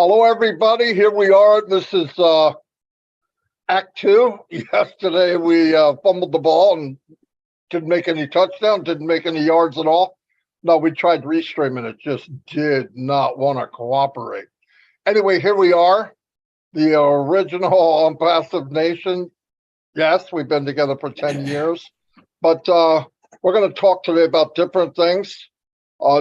Hello, everybody. Here we are. This is Act Two. Yesterday, we fumbled the ball and didn't make any touchdowns, didn't make any yards at all. No, we tried restreaming. It just did not want to cooperate. Anyway, here we are, the original Onpassive Nation. Yes, we've been together for 10 years, but we're going to talk today about different things.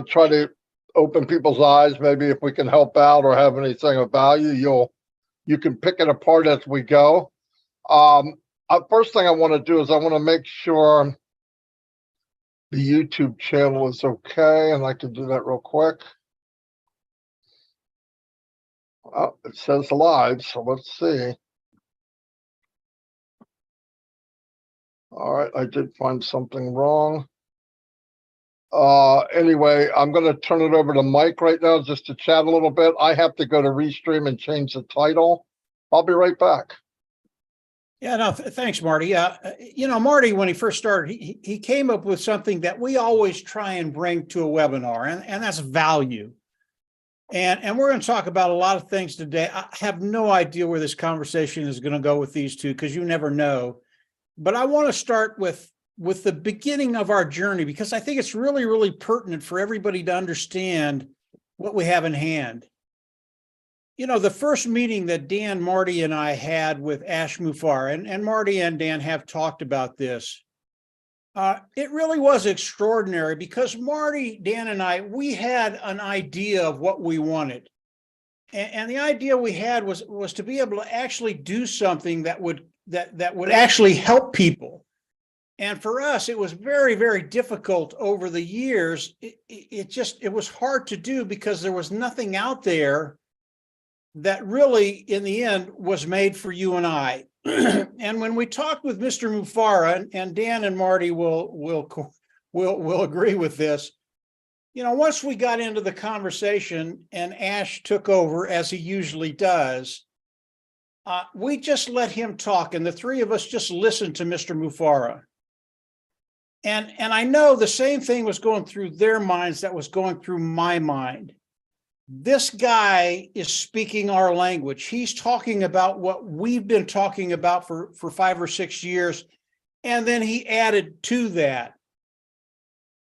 Try to open people's eyes. Maybe if we can help out or have anything of value, you can pick it apart as we go. First thing I want to do is I want to make sure the YouTube channel is okay, and I can do that real quick. Well, it says live, so let's see. All right, I did find something wrong. Anyway, I'm going to turn it over to Mike right now just to chat a little bit. I have to go to Restream and change the title. I'll be right back. Yeah, no, thanks, Marty. Marty, when he first started, he came up with something that we always try and bring to a webinar, and that's value. And we're going to talk about a lot of things today. I have no idea where this conversation is going to go with these two, because you never know. But I want to start with the beginning of our journey, because I think it's really, really pertinent for everybody to understand what we have in hand. You know, the first meeting that Dan, Marty, and I had with Ash Mufareh, and Marty and Dan have talked about this, it really was extraordinary, because Marty, Dan, and I, we had an idea of what we wanted. And the idea we had was to be able to actually do something that would actually help people. And for us, it was very, very difficult over the years. It was hard to do, because there was nothing out there that really, in the end, was made for you and I. And when we talked with Mr. Mufareh, and Dan and Marty will agree with this, you know, once we got into the conversation and Ash took over, as he usually does, we just let him talk, and the three of us just listened to Mr. Mufareh. And I know the same thing was going through their minds that was going through my mind. This guy is speaking our language. He's talking about what we've been talking about for 5 or 6 years, and then he added to that.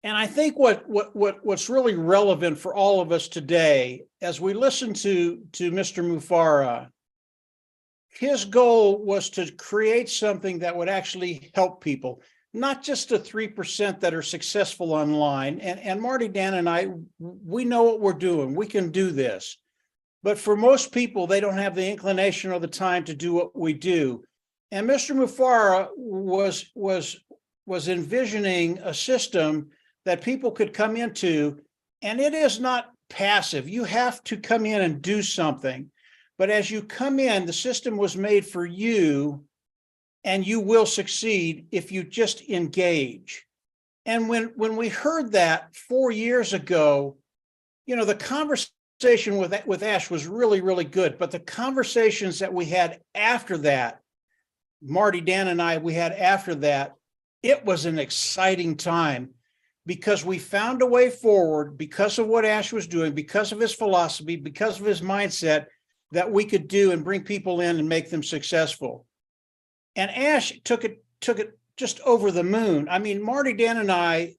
And I think what's really relevant for all of us today, as we listen to Mr. Mufareh, his goal was to create something that would actually help people, not just the 3% that are successful online. And Marty, Dan, and I, we know what we're doing. We can do this. But for most people, they don't have the inclination or the time to do what we do. And Mr. Mufareh was envisioning a system that people could come into, and it is not passive. You have to come in and do something. But as you come in, the system was made for you, and you will succeed if you just engage. And when we heard that 4 years ago, you know, the conversation with Ash was really, really good. But the conversations that we had after that, Marty, Dan, and I, we had after that, it was an exciting time, because we found a way forward, because of what Ash was doing, because of his philosophy, because of his mindset, that we could do and bring people in and make them successful. And Ash took it just over the moon. I mean, Marty, Dan, and I,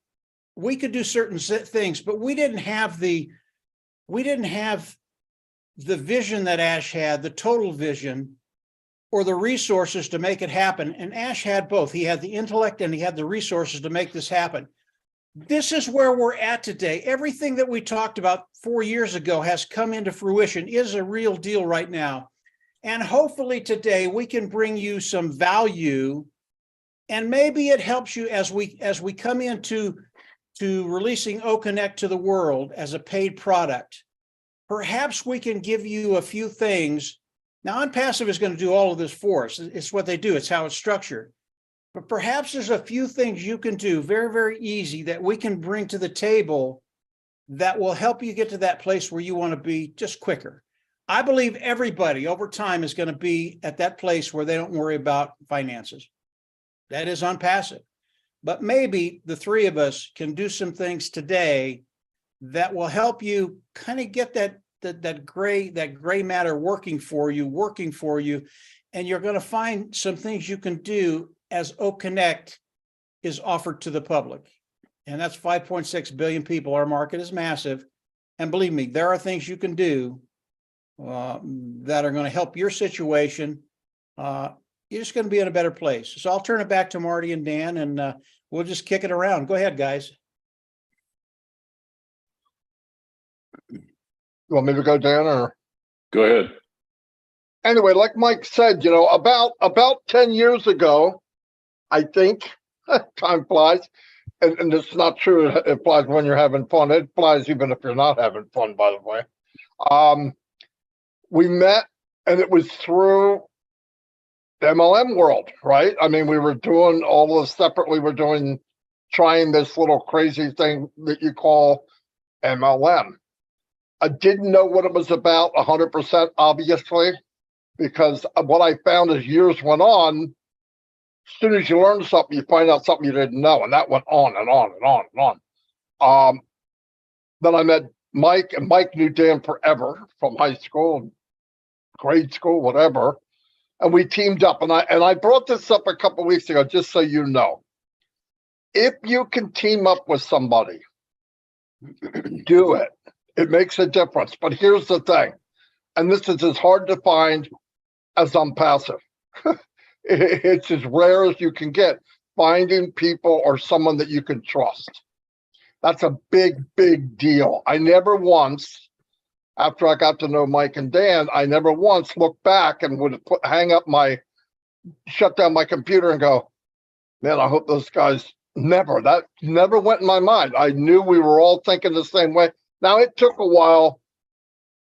we could do certain things, but we didn't have the vision that Ash had, the total vision, or the resources to make it happen. And Ash had both. He had the intellect and he had the resources to make this happen. This is where we're at today. Everything that we talked about 4 years ago has come into fruition, is a real deal right now. And hopefully today we can bring you some value, and maybe it helps you as we come into releasing OConnect to the world as a paid product. Perhaps we can give you a few things. Now, Onpassive is going to do all of this for us. It's what they do. It's how it's structured. But perhaps there's a few things you can do very, very easy that we can bring to the table that will help you get to that place where you want to be just quicker. I believe everybody over time is going to be at that place where they don't worry about finances. That is Onpassive. But maybe the three of us can do some things today that will help you kind of get that gray matter working for you, and you're going to find some things you can do as Oak Connect is offered to the public. And that's 5.6 billion people. Our market is massive. And believe me, there are things you can do that are going to help your situation. You're just going to be in a better place. So I'll turn it back to Marty and Dan, and we'll just kick it around. Go ahead, guys. You want me to go, Dan, or? Go ahead. Anyway, like Mike said, about 10 years ago, I think, time flies, and it's not true. It flies when you're having fun. It flies even if you're not having fun, by the way. We met, and it was through the MLM world, right? I mean, we were doing all this separately. We're trying this little crazy thing that you call MLM. I didn't know what it was about 100%, obviously, because what I found as years went on, as soon as you learn something, you find out something you didn't know, and that went on and on and on and on. Then I met Mike, and Mike knew Dan forever from high school, grade school, whatever, and we teamed up. And I brought this up a couple of weeks ago, just so you know. If you can team up with somebody, do it. It makes a difference. But here's the thing, and this is as hard to find as Onpassive. It's as rare as you can get, finding people or someone that you can trust. That's a big, big deal. I never once, after I got to know Mike and Dan, I never once looked back and would shut down my computer and go, man, I hope those guys that never went in my mind. I knew we were all thinking the same way. Now, it took a while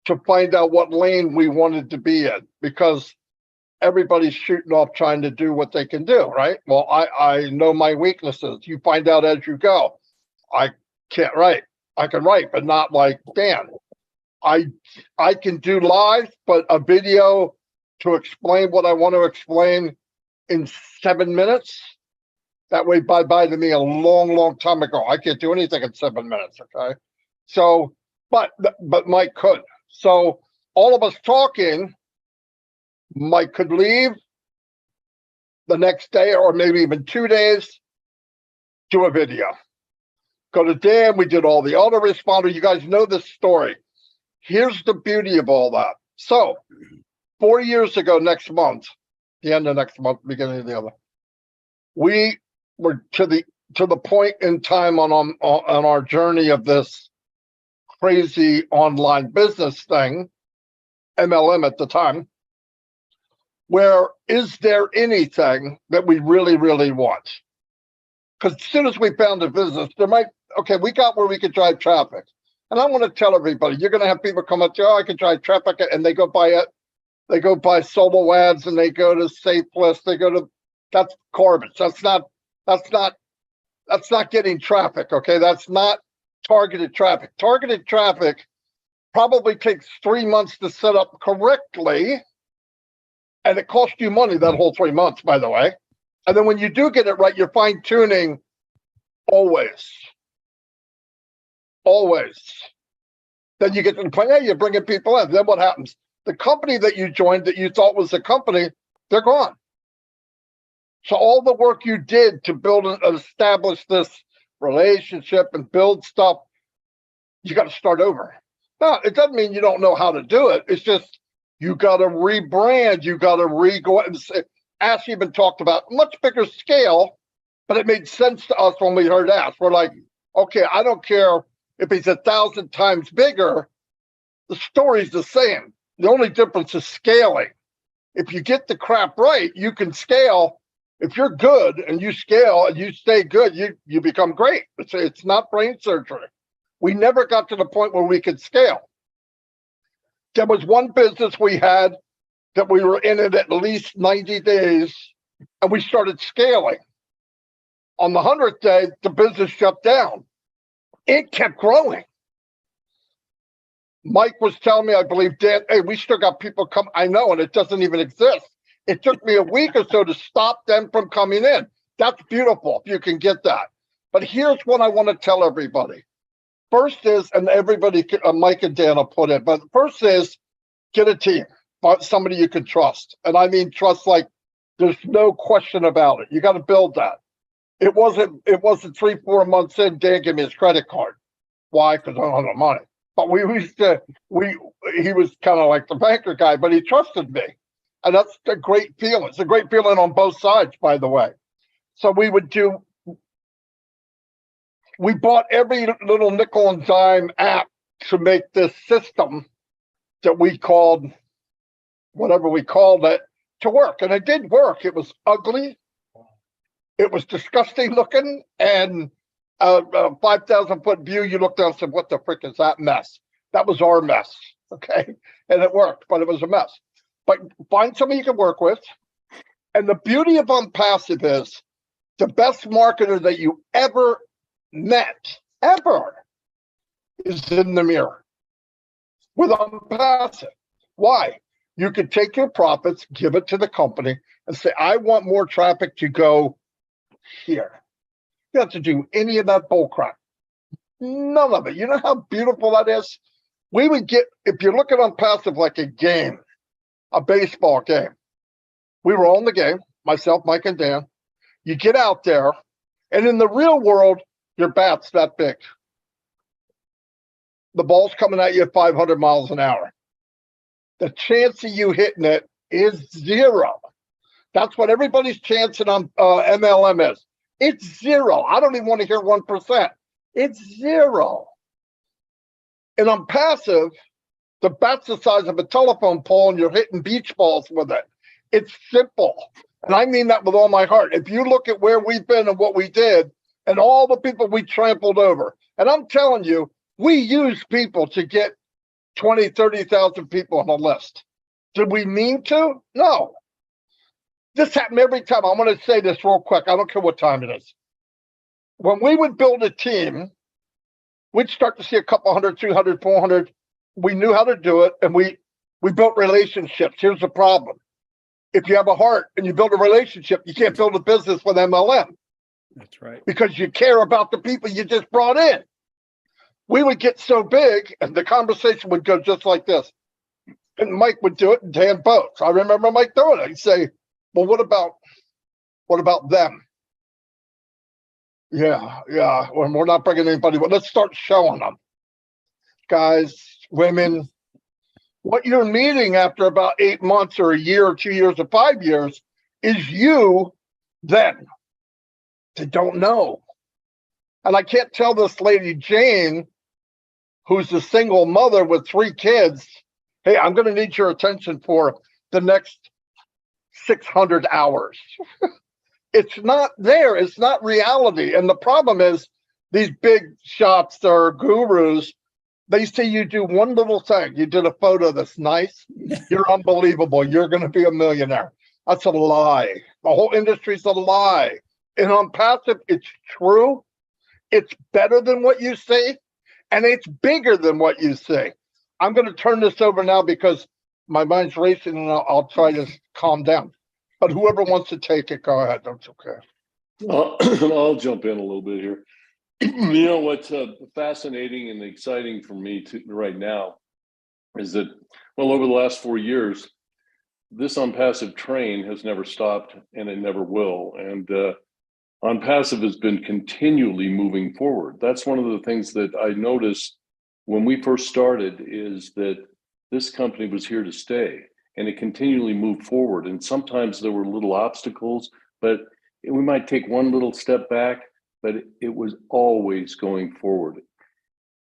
to find out what lane we wanted to be in, because everybody's shooting off trying to do what they can do, right? Well, I know my weaknesses. You find out as you go. I can't write. I can write, but not like Dan. I can do live, but a video to explain what I want to explain in 7 minutes, that way bye-bye to me a long, long time ago. I can't do anything in 7 minutes, okay? So, but Mike could. So all of us talking, Mike could leave the next day or maybe even 2 days, do a video. Go to Dan, we did all the autoresponder. You guys know this story. Here's the beauty of all that. So 4 years ago, next month, the end of next month, beginning of the other, we were to the point in time on our journey of this crazy online business thing, MLM at the time, where is there anything that we really, really want? Because as soon as we found a business, we got where we could drive traffic. And I want to tell everybody, you're going to have people come up to, I can drive traffic, and they go buy it. They go buy solo ads, and they go to Safe Plus. That's garbage. That's not getting traffic. Okay. That's not targeted traffic. Targeted traffic probably takes 3 months to set up correctly. And it costs you money that whole 3 months, by the way. And then when you do get it right, you're fine tuning always. Then you get to the point, hey, you're bringing people in. Then what happens? The company that you joined that you thought was a company, they're gone. So all the work you did to build and establish this relationship and build stuff, you got to start over. Now, it doesn't mean you don't know how to do it. It's just you got to rebrand. You got to go and say, Ash even talked about much bigger scale, but it made sense to us when we heard Ash. We're like, okay, I don't care if he's 1,000 times bigger. The story's the same. The only difference is scaling. If you get the crap right, you can scale. If you're good and you scale and you stay good, you become great. It's not brain surgery. We never got to the point where we could scale. There was one business we had that we were in it at least 90 days, and we started scaling. On the 100th day, the business shut down. It kept growing. Mike was telling me, I believe, Dan, hey, we still got people come. I know, and it doesn't even exist. It took me a week or so to stop them from coming in. That's beautiful if you can get that. But here's what I want to tell everybody. First is, and everybody, Mike and Dan will put it, but first is get a team, but somebody you can trust. And I mean, trust like there's no question about it. You got to build that. It wasn't 3-4 months in, Dan gave me his credit card. Why? Because I don't have the money. But he was kind of like the banker guy, but he trusted me. And that's a great feeling. It's a great feeling on both sides, by the way. So we bought every little nickel and dime app to make this system that we called, whatever we called it, to work. And it did work. It was ugly. It was disgusting looking, and a 5,000-foot view, you looked down and said, what the frick is that mess? That was our mess, okay? And it worked, but it was a mess. But find somebody you can work with. And the beauty of Onpassive is the best marketer that you ever met, ever, is in the mirror with Onpassive. Why? You could take your profits, give it to the company, and say, I want more traffic to go here. You don't have to do any of that bull crap. None of it. You know how beautiful that is? We would get, if you look at Onpassive like a game, a baseball game. We were on the game, myself, Mike, and Dan. You get out there, and in the real world, your bat's that big. The ball's coming at you at 500 miles an hour. The chance of you hitting it is zero. That's what everybody's chancing on MLM is. It's zero. I don't even want to hear 1%. It's zero. And Onpassive, the bat's the size of a telephone pole and you're hitting beach balls with it. It's simple. And I mean that with all my heart. If you look at where we've been and what we did and all the people we trampled over, and I'm telling you, we use people to get 20, 30,000 people on a list. Did we mean to? No. This happened every time. I'm going to say this real quick. I don't care what time it is. When we would build a team, we'd start to see a couple 100, 200, 400. We knew how to do it, and we built relationships. Here's the problem. If you have a heart and you build a relationship, you can't build a business with MLM. That's right. Because you care about the people you just brought in. We would get so big, and the conversation would go just like this. And Mike would do it, and Dan both. I remember Mike doing it. He'd say, well, what about them? Yeah. Well, we're not bringing anybody, but let's start showing them. Guys, women, what you're meeting after about 8 months or a year or 2 years or 5 years is you then. They don't know. And I can't tell this lady, Jane, who's a single mother with 3 kids, hey, I'm going to need your attention for the next 600 hours. It's not there. It's not reality. And the problem is these big shots or gurus, they say you do one little thing. You did a photo that's nice. You're unbelievable. You're going to be a millionaire. That's a lie. The whole industry's a lie. And Onpassive, it's true. It's better than what you see. And it's bigger than what you see. I'm going to turn this over now because my mind's racing and I'll try to calm down. But whoever wants to take it, go ahead. That's okay. I'll jump in a little bit here. You know, what's fascinating and exciting for me right now is that, well, over the last 4 years, this Onpassive train has never stopped and it never will. And Onpassive has been continually moving forward. That's one of the things that I noticed when we first started is that this company was here to stay and it continually moved forward. And sometimes there were little obstacles, but we might take one little step back, but it was always going forward.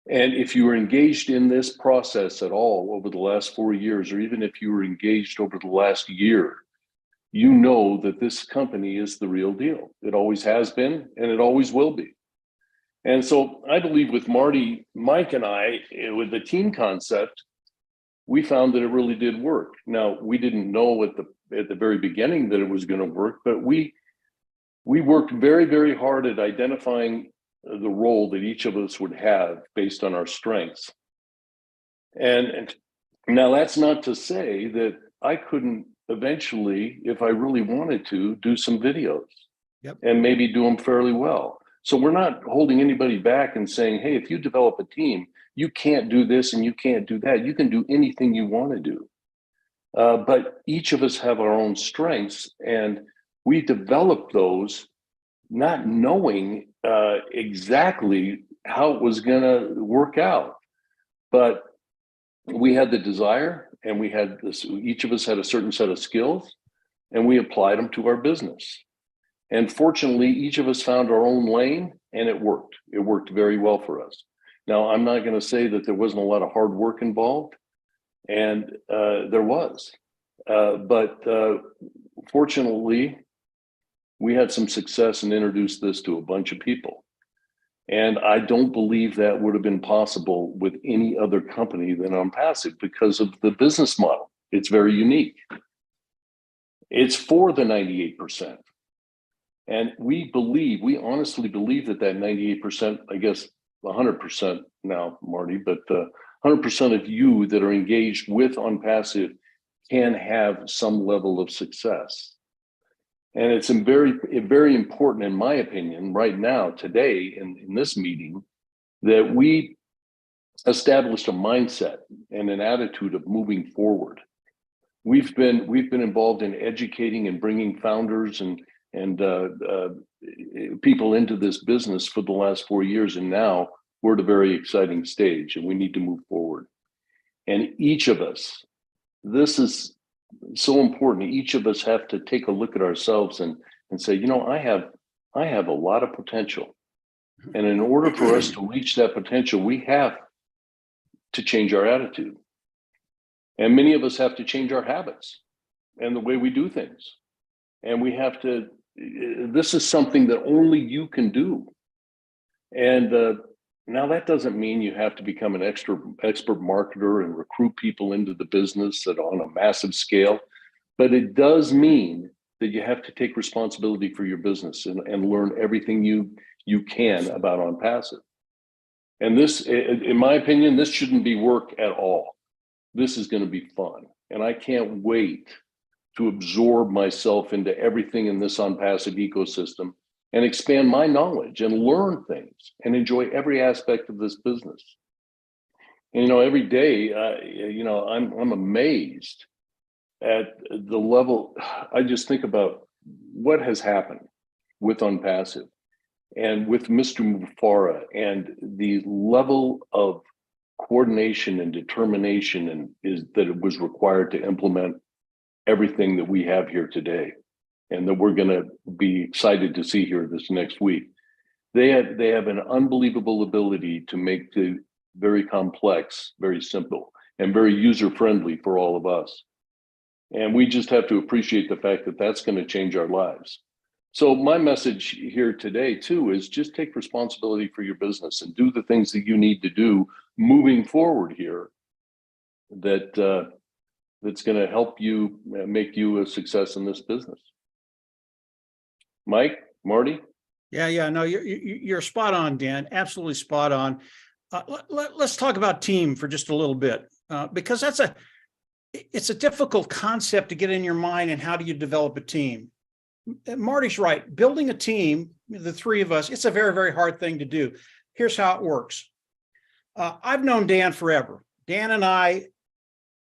And if you were engaged in this process at all over the last 4 years, or even if you were engaged over the last year, you know that this company is the real deal. It always has been, and it always will be. And so I believe with Marty, Mike, and I, with the team concept, we found that it really did work. Now, we didn't know at the very beginning that it was going to work, but we worked very, very hard at identifying the role that each of us would have based on our strengths. And now that's not to say that I couldn't eventually, if I really wanted to, do some videos. Yep. And maybe do them fairly well. So we're not holding anybody back and saying, hey, if you develop a team, you can't do this and you can't do that. You can do anything you want to do. But each of us have our own strengths, and we develop those not knowing exactly how it was going to work out. But we had the desire, and we had this, each of us had a certain set of skills, and we applied them to our business. And fortunately, each of us found our own lane, and it worked. It worked very well for us. Now, I'm not going to say that there wasn't a lot of hard work involved, and there was. But fortunately, we had some success and introduced this to a bunch of people. And I don't believe that would have been possible with any other company than Onpassive because of the business model. It's very unique. It's for the 98%. And we honestly believe that 98%, I guess 100% now, Marty, but 100% of you that are engaged with Onpassive can have some level of success. And it's very important, in my opinion, right now, today, in this meeting, that we established a mindset and an attitude of moving forward. We've been involved in educating and bringing founders and people into this business for the last 4 years, and now we're at a very exciting stage, and we need to move forward. And each of us, this is so important. Each of us have to take a look at ourselves and say, you know, I have a lot of potential. And in order for us to reach that potential, we have to change our attitude. And many of us have to change our habits and the way we do things. And we have to, this is something that only you can do. And now that doesn't mean you have to become an expert marketer and recruit people into the business on a massive scale, but it does mean that you have to take responsibility for your business and learn everything you can about Onpassive. And this, in my opinion, this shouldn't be work at all. This is going to be fun. And I can't wait to absorb myself into everything in this Onpassive ecosystem and expand my knowledge and learn things and enjoy every aspect of this business. And, you know, every day, I'm amazed at the level. I just think about what has happened with Onpassive and with Mr. Mufara and the level of coordination and determination that it was required to implement everything that we have here today, and that we're going to be excited to see here this next week. They have an unbelievable ability to make the very complex very simple and very user-friendly for all of us. And we just have to appreciate the fact that that's going to change our lives. So my message here today too is just take responsibility for your business and do the things that you need to do moving forward here that's going to help you make you a success in this business. Mike, Marty? Yeah, no, you're spot on, Dan. Absolutely spot on. Let's talk about team for just a little bit, because it's a difficult concept to get in your mind. And how do you develop a team? Marty's right. Building a team, the three of us, it's a very, very hard thing to do. Here's how it works. I've known Dan forever. Dan and I,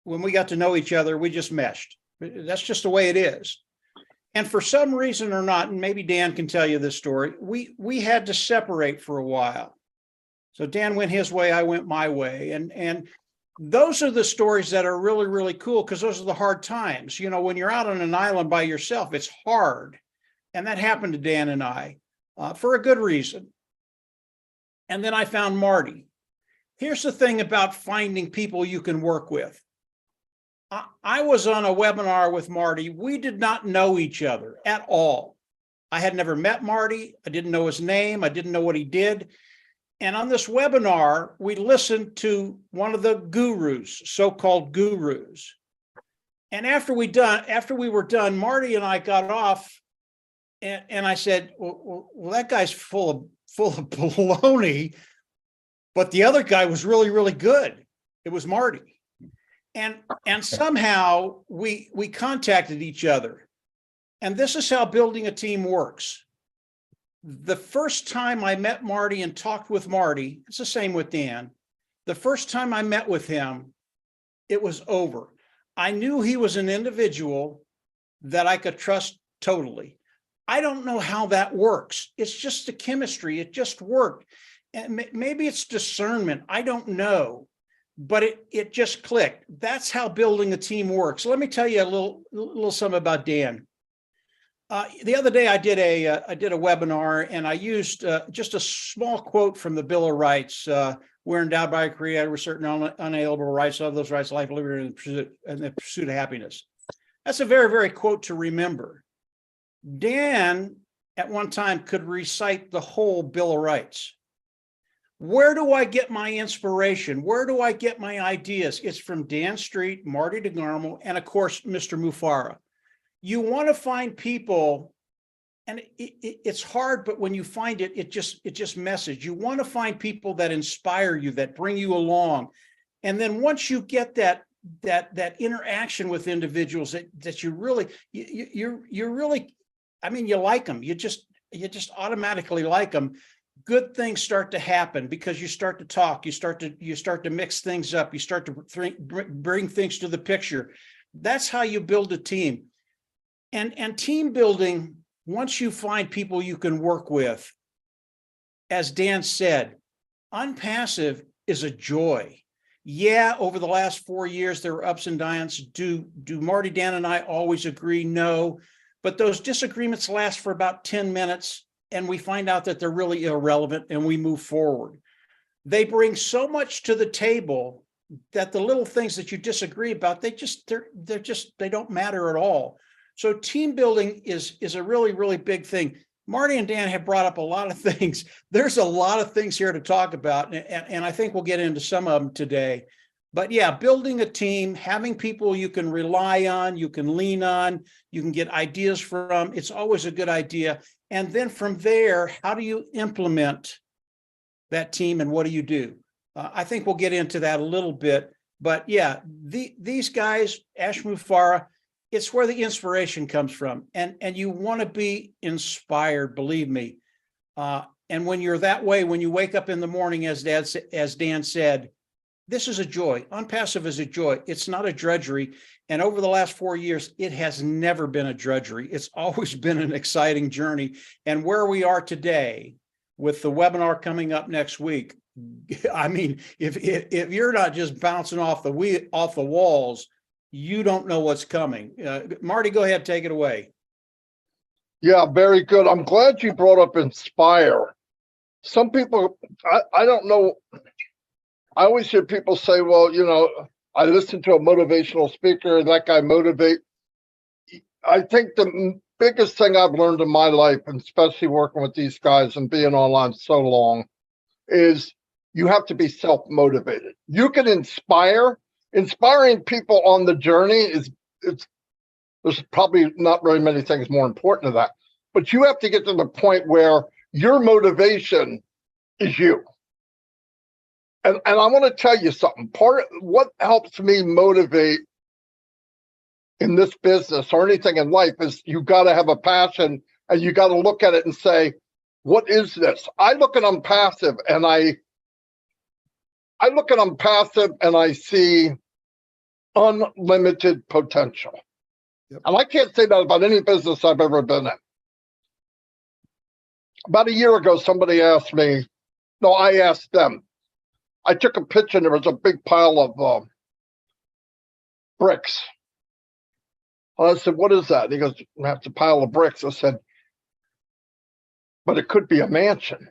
when we got to know each other, we just meshed. That's just the way it is. And for some reason or not, and maybe Dan can tell you this story, we had to separate for a while. So Dan went his way, I went my way. And those are the stories that are really, really cool, because those are the hard times. You know, when you're out on an island by yourself, it's hard. And that happened to Dan and I for a good reason. And then I found Marty. Here's the thing about finding people you can work with. I was on a webinar with Marty. We did not know each other at all. I had never met Marty. I didn't know his name. I didn't know what he did. And on this webinar, we listened to one of the gurus, so-called gurus. And after we were done, Marty and I got off, and I said, well, that guy's full of baloney, but the other guy was really, really good. It was Marty. And somehow we contacted each other. And this is how building a team works. The first time I met Marty and talked with Marty, it's the same with Dan. The first time I met with him, it was over. I knew he was an individual that I could trust totally. I don't know how that works. It's just the chemistry. It just worked. And maybe it's discernment. I don't know, but it just clicked. That's how building a team works. Let me tell you a little something about Dan. The other day I did a webinar, and I used just a small quote from the Bill of Rights. We're endowed by a creator with certain unalienable rights. Of those rights, life, liberty, and the pursuit of happiness. That's a very, very quote to remember. Dan, at one time, could recite the whole Bill of Rights. Where do I get my inspiration? Where do I get my ideas? It's from Dan Street, Marty DeGarmo, and of course, Mr. Mufareh. You want to find people, and it's hard, but when you find it, it just messes. You want to find people that inspire you, that bring you along. And then once you get that interaction with individuals that you really, you're really, I mean, you like them. You just automatically like them. Good things start to happen because you start to talk. You start to mix things up. You start to bring things to the picture. That's how you build a team. And team building, once you find people you can work with, as Dan said, Onpassive is a joy. Yeah, over the last 4 years, there were ups and downs. Do Marty, Dan, and I always agree? No. But those disagreements last for about 10 minutes, and we find out that they're really irrelevant, and we move forward. They bring so much to the table that the little things that you disagree about, they don't matter at all. So team building is a really, really big thing. Marty and Dan have brought up a lot of things. There's a lot of things here to talk about, and I think we'll get into some of them today. But yeah, building a team, having people you can rely on, you can lean on, you can get ideas from, it's always a good idea. And then from there, how do you implement that team and what do you do? I think we'll get into that a little bit. But yeah, these guys, Ash Mufareh, it's where the inspiration comes from. And you want to be inspired, believe me. And when you're that way, when you wake up in the morning, as Dan said, this is a joy. Onpassive is a joy. It's not a drudgery. And over the last 4 years, it has never been a drudgery. It's always been an exciting journey. And where we are today with the webinar coming up next week, I mean, if you're not just bouncing off the walls, you don't know what's coming. Marty, go ahead, take it away. Yeah, very good. I'm glad you brought up inspire. Some people, I don't know. I always hear people say, well, you know, I listen to a motivational speaker, that guy motivate. I think the biggest thing I've learned in my life, and especially working with these guys and being online so long, is you have to be self-motivated. You can inspiring people on the journey there's probably not very many things more important than that, but you have to get to the point where your motivation is you. And I want to tell you something. Part of what helps me motivate in this business or anything in life is you got to have a passion, and you got to look at it and say, what is this? I look at Onpassive and I see unlimited potential. Yep. And I can't say that about any business I've ever been in. About a year ago, somebody asked me, no, I asked them. I took a picture and there was a big pile of bricks. And I said, what is that? And he goes, that's a pile of bricks. I said, but it could be a mansion.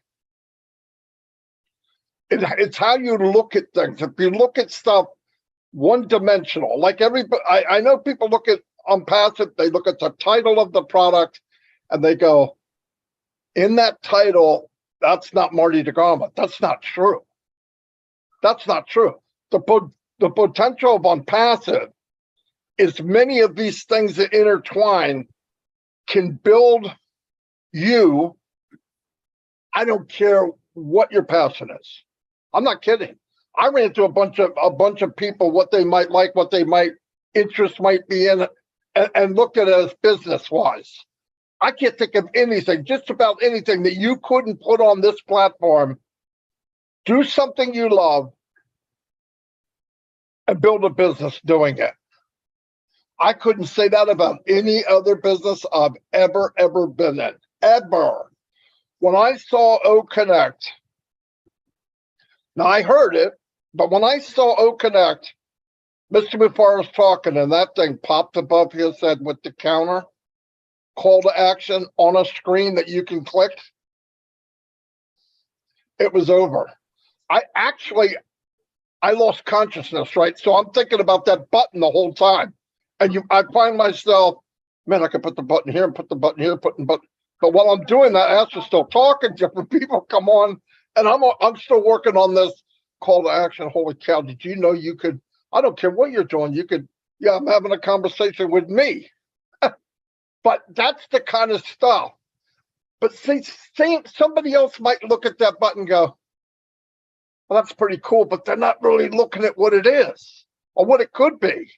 It's how you look at things. If you look at stuff one-dimensional, like everybody, I know people look at Onpassive, they look at the title of the product and they go, in that title, that's not Marty DeGarmo. That's not true. That's not true. The potential of Onpassive is many of these things that intertwine can build you. I don't care what your passion is. I'm not kidding. I ran into a bunch of people, what they might like, what they might interest might be in, and looked at it as business wise. I can't think of anything, just about anything that you couldn't put on this platform, do something you love, and build a business doing it. I couldn't say that about any other business I've ever been in, ever. When I saw O Connect, now I heard it, but when I saw O Connect, Mr. Mufareh was talking and that thing popped above his head with the counter call to action on a screen that you can click, it was over. I lost consciousness, right? So I'm thinking about that button the whole time. And I find myself, man, I could put the button here and put the button here, put the button. But while I'm doing that, I to still talking, different people come on, and I'm still working on this call to action. Holy cow, did you know you could, I don't care what you're doing, you could, yeah, I'm having a conversation with me. But that's the kind of stuff. But see, somebody else might look at that button and go, well, that's pretty cool, but they're not really looking at what it is or what it could be.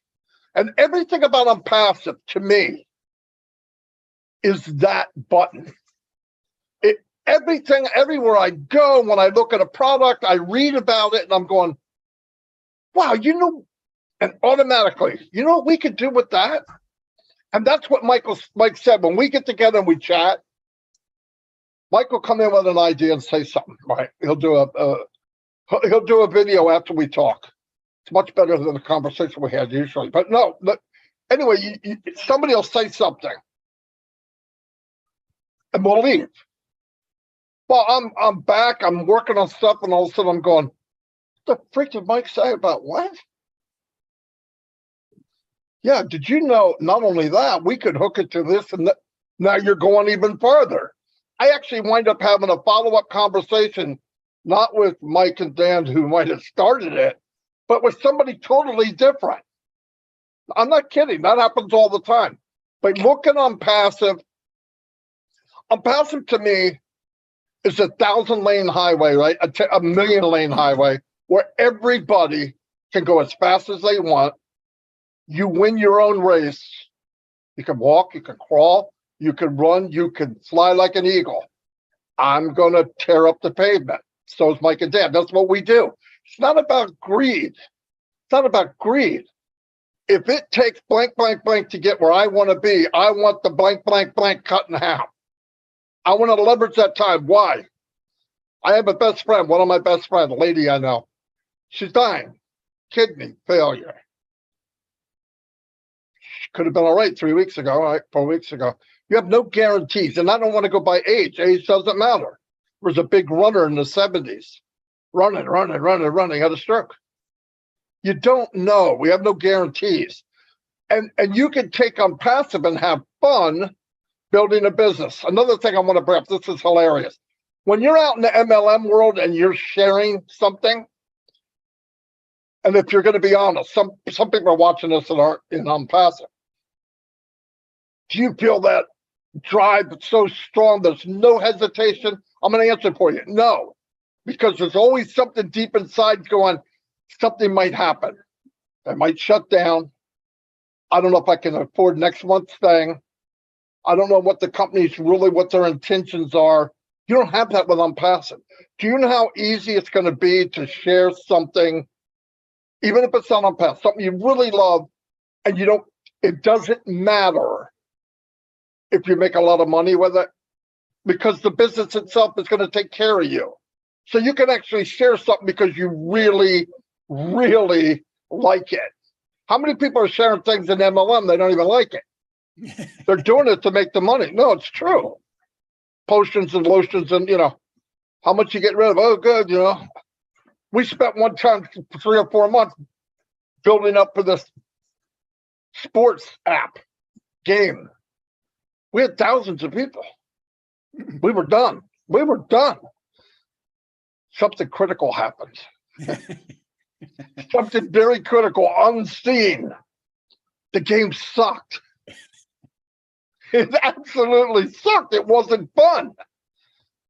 And everything about Onpassive to me is that button. Everything, everywhere I go, when I look at a product, I read about it and I'm going, wow, and automatically, you know what we could do with that? And that's what Mike said. When we get together and we chat, Mike will come in with an idea and say something, right? He'll do a video after we talk. It's much better than the conversation we had usually. But no, anyway, somebody will say something and we'll leave. Well, I'm back, I'm working on stuff, and all of a sudden I'm going, what the freak did Mike say about what? Yeah, did you know, not only that, we could hook it to this and that. Now you're going even further. I actually wind up having a follow-up conversation, not with Mike and Dan, who might have started it, but with somebody totally different. I'm not kidding. That happens all the time. But looking Onpassive to me is a 1,000-lane highway, right? A million-lane highway where everybody can go as fast as they want. You win your own race. You can walk, you can crawl, you can run, you can fly like an eagle. I'm going to tear up the pavement. So is Mike and Dan. That's what we do. It's not about greed. It's not about greed. If it takes blank, blank, blank to get where I want to be, I want the blank, blank, blank cut in half. I want to leverage that time. Why? I have a best friend, one of my best friends, a lady I know. She's dying. Kidney failure. She could have been all right 3 weeks ago, right? 4 weeks ago. You have no guarantees. And I don't want to go by age. Age doesn't matter. There was a big runner in the 70s. Running, had a stroke. You don't know. We have no guarantees. And you can take Onpassive and have fun building a business. Another thing I want to bring up, this is hilarious. When you're out in the MLM world and you're sharing something, and if you're going to be honest, some people are watching this that aren't in Onpassive. Do you feel that drive so strong, there's no hesitation? I'm going to answer for you. No, because there's always something deep inside going, something might happen. They might shut down. I don't know if I can afford next month's thing. I don't know what the company's really, what their intentions are. You don't have that with Onpassive. Do you know how easy it's going to be to share something, even if it's not Onpassive, something you really love, and it doesn't matter if you make a lot of money with it, because the business itself is going to take care of you. So you can actually share something because you really, really like it. How many people are sharing things in MLM they don't even like it? They're doing it to make the money. No, it's true. Potions and lotions and, how much you get rid of. Oh, good, We spent one time 3 or 4 months building up for this sports app game. We had thousands of people. We were done. Something critical happened. Something very critical, unseen. The game sucked. It absolutely sucked. It wasn't fun.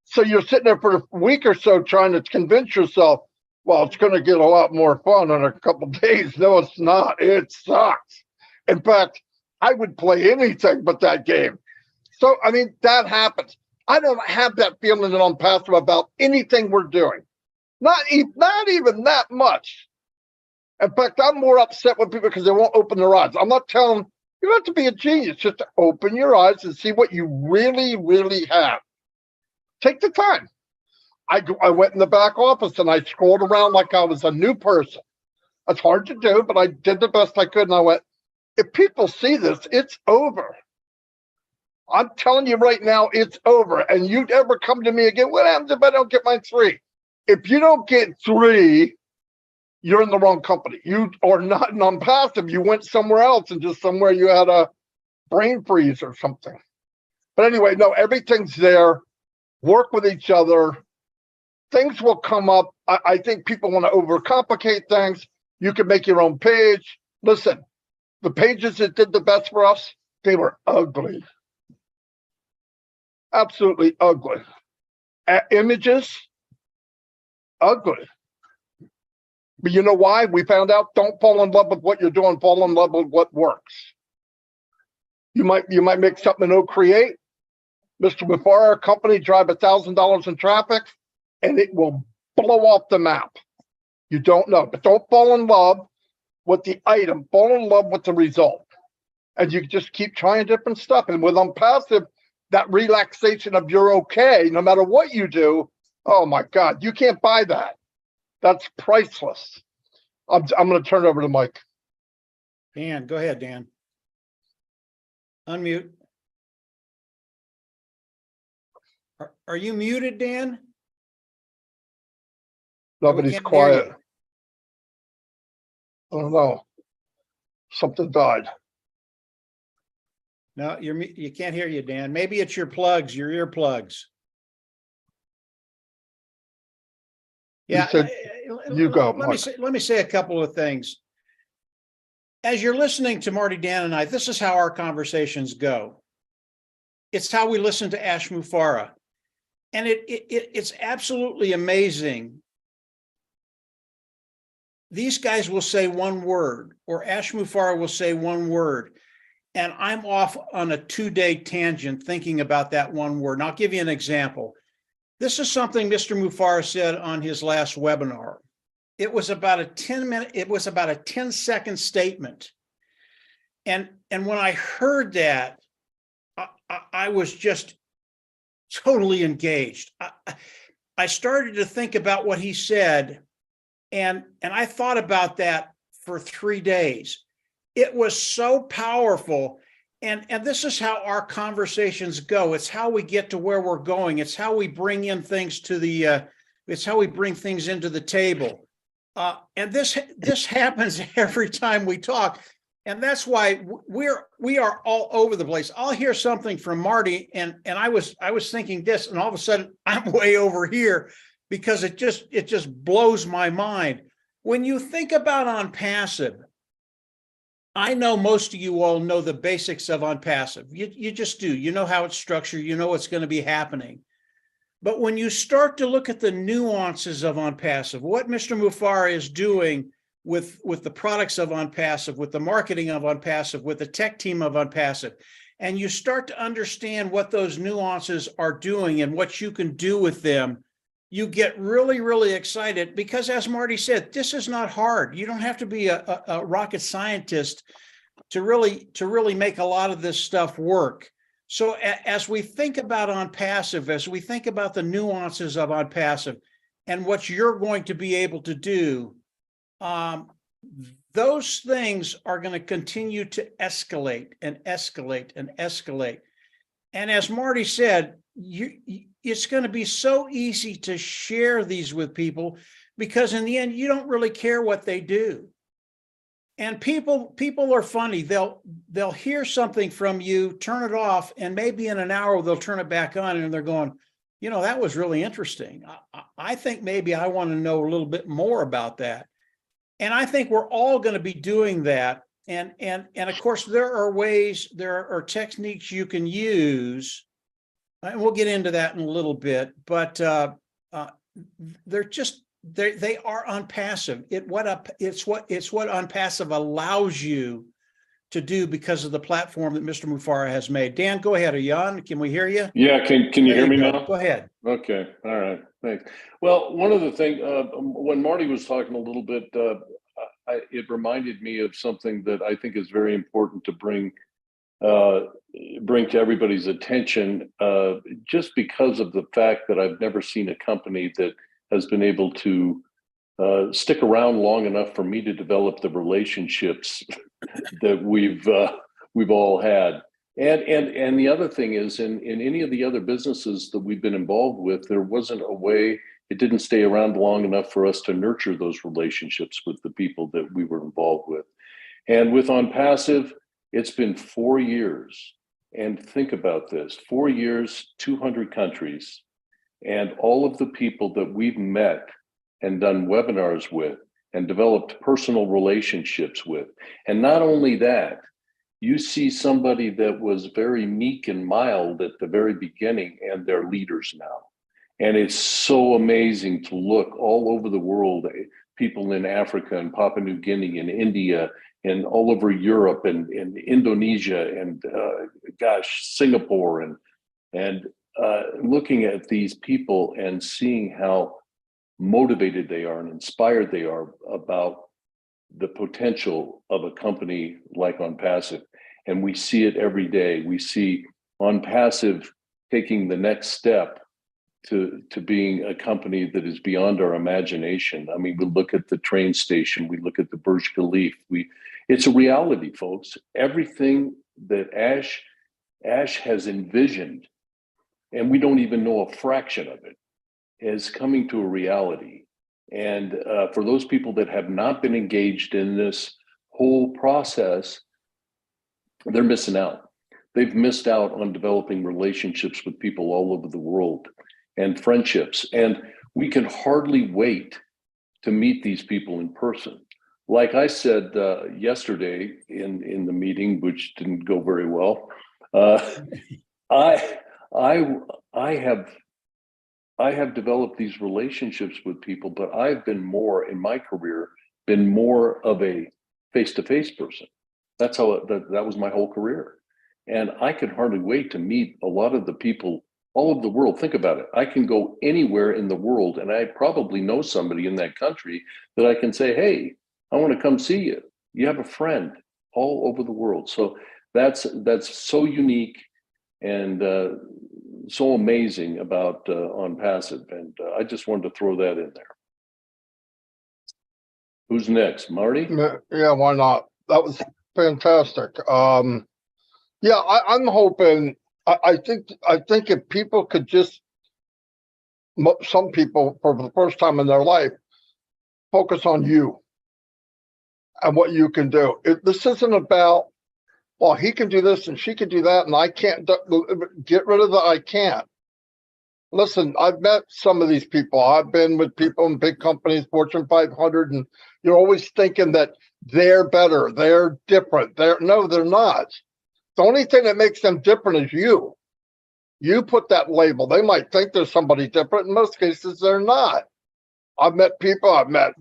So you're sitting there for a week or so trying to convince yourself, well, it's going to get a lot more fun in a couple of days. No, it's not. It sucks. In fact, I would play anything but that game. So, I mean, that happens. I don't have that feeling that I'm passive about anything we're doing. Not even that much. In fact, I'm more upset with people because they won't open their eyes. I'm not telling you don't have to be a genius, just to open your eyes and see what you really, really have. Take the time. I went in the back office and I scrolled around like I was a new person. It's hard to do, but I did the best I could. And I went, if people see this, it's over. I'm telling you right now, it's over. And you'd ever come to me again, what happens if I don't get my 3? If you don't get 3, you're in the wrong company. You are not non-passive. You went somewhere else and just somewhere you had a brain freeze or something. But anyway, no, everything's there. Work with each other. Things will come up. I think people want to overcomplicate things. You can make your own page. Listen, the pages that did the best for us, they were ugly. Absolutely ugly. Images, ugly. But you know why? We found out don't fall in love with what you're doing, fall in love with what works. You might make something and create. Mr. Mufara company drive $1,000 in traffic and it will blow off the map. You don't know, but don't fall in love with the item, fall in love with the result. And you just keep trying different stuff. And with Onpassive, that relaxation of you're okay, no matter what you do, oh my God, you can't buy that. That's priceless. I'm going to turn it over to Mike. Dan, go ahead, Dan. Unmute. Are you muted, Dan? Nobody's can't hear quiet. you. I don't know. Something died. No, you can't hear you, Dan. Maybe it's your plugs, your earplugs. Yeah, said, you go. Let me say a couple of things. As you're listening to Marty, Dan, and I, this is how our conversations go. It's how we listen to Ash Mufara. And it's absolutely amazing. These guys will say one word, or Ash Mufara will say one word, and I'm off on a 2-day tangent thinking about that one word. And I'll give you an example. This is something Mr. Mufara said on his last webinar. It was about a 10-second statement. And when I heard that, I was just totally engaged. I started to think about what he said, and I thought about that for 3 days. It was so powerful. And this is how our conversations go. It's how we get to where we're going. It's how we bring in things to it's how we bring things into the table. And this happens every time we talk. And that's why we are all over the place. I'll hear something from Marty and I was thinking this, and all of a sudden I'm way over here because it just blows my mind. When you think about Onpassive, I know most of you all know the basics of Onpassive. You just do. You know how it's structured. You know what's going to be happening. But when you start to look at the nuances of Onpassive, what Mr. Mufara is doing with the products of Onpassive, with the marketing of Onpassive, with the tech team of Onpassive, and you start to understand what those nuances are doing and what you can do with them, you get really, really excited because, as Marty said, this is not hard. You don't have to be a rocket scientist to really make a lot of this stuff work. So as we think about Onpassive, as we think about the nuances of Onpassive and what you're going to be able to do, those things are going to continue to escalate and escalate and escalate. And as Marty said, it's going to be so easy to share these with people because in the end, you don't really care what they do. And people are funny. They'll hear something from you, turn it off, and maybe in an hour they'll turn it back on and they're going, that was really interesting. I think maybe I want to know a little bit more about that. And I think we're all going to be doing that. And of course, there are techniques you can use, and we'll get into that in a little bit, but they are Onpassive. It's what Onpassive allows you to do because of the platform that Mr. Mufara has made. Dan, go ahead. Are you on? Can we hear you? Yeah, can you hear me now? Go ahead. Okay, all right, thanks. Well, one of the things, when Marty was talking a little bit, it reminded me of something that I think is very important to bring to everybody's attention, just because of the fact that I've never seen a company that has been able to stick around long enough for me to develop the relationships that we've all had. And the other thing is, in any of the other businesses that we've been involved with, there wasn't a way, it didn't stay around long enough for us to nurture those relationships with the people that we were involved with. And with Onpassive, it's been 4 years. And think about this, 4 years, 200 countries, and all of the people that we've met and done webinars with and developed personal relationships with. And not only that, you see somebody that was very meek and mild at the very beginning, and they're leaders now. And it's so amazing to look all over the world, people in Africa and Papua New Guinea and India and all over Europe and Indonesia and Singapore and looking at these people and seeing how motivated they are and inspired they are about the potential of a company like Onpassive. And we see it every day. We see Onpassive taking the next step to being a company that is beyond our imagination. I mean, we look at the train station, we look at the Burj Khalifa. It's a reality, folks. Everything that Ash has envisioned, and we don't even know a fraction of it, is coming to a reality. And for those people that have not been engaged in this whole process, they're missing out. They've missed out on developing relationships with people all over the world and friendships. And we can hardly wait to meet these people in person. Like I said yesterday in the meeting, which didn't go very well, I have developed these relationships with people, but I've been more in my career, been more of a face-to-face person. That's how that was my whole career. And I can hardly wait to meet a lot of the people all over the world. Think about it. I can go anywhere in the world and I probably know somebody in that country that I can say, hey, I want to come see you. You have a friend all over the world. So that's so unique and so amazing about Onpassive. And I just wanted to throw that in there. Who's next? Marty? Yeah, why not? That was fantastic. Yeah, I'm hoping, I think if people could just, some people for the first time in their life, focus on you and what you can do. This isn't about, well, he can do this and she can do that and I can't. Get rid of the I can't. Listen, I've met some of these people. I've been with people in big companies, Fortune 500, and you're always thinking that they're better, they're different. No, they're not. The only thing that makes them different is you. You put that label. They might think there's somebody different. In most cases, they're not. I've met people. I've met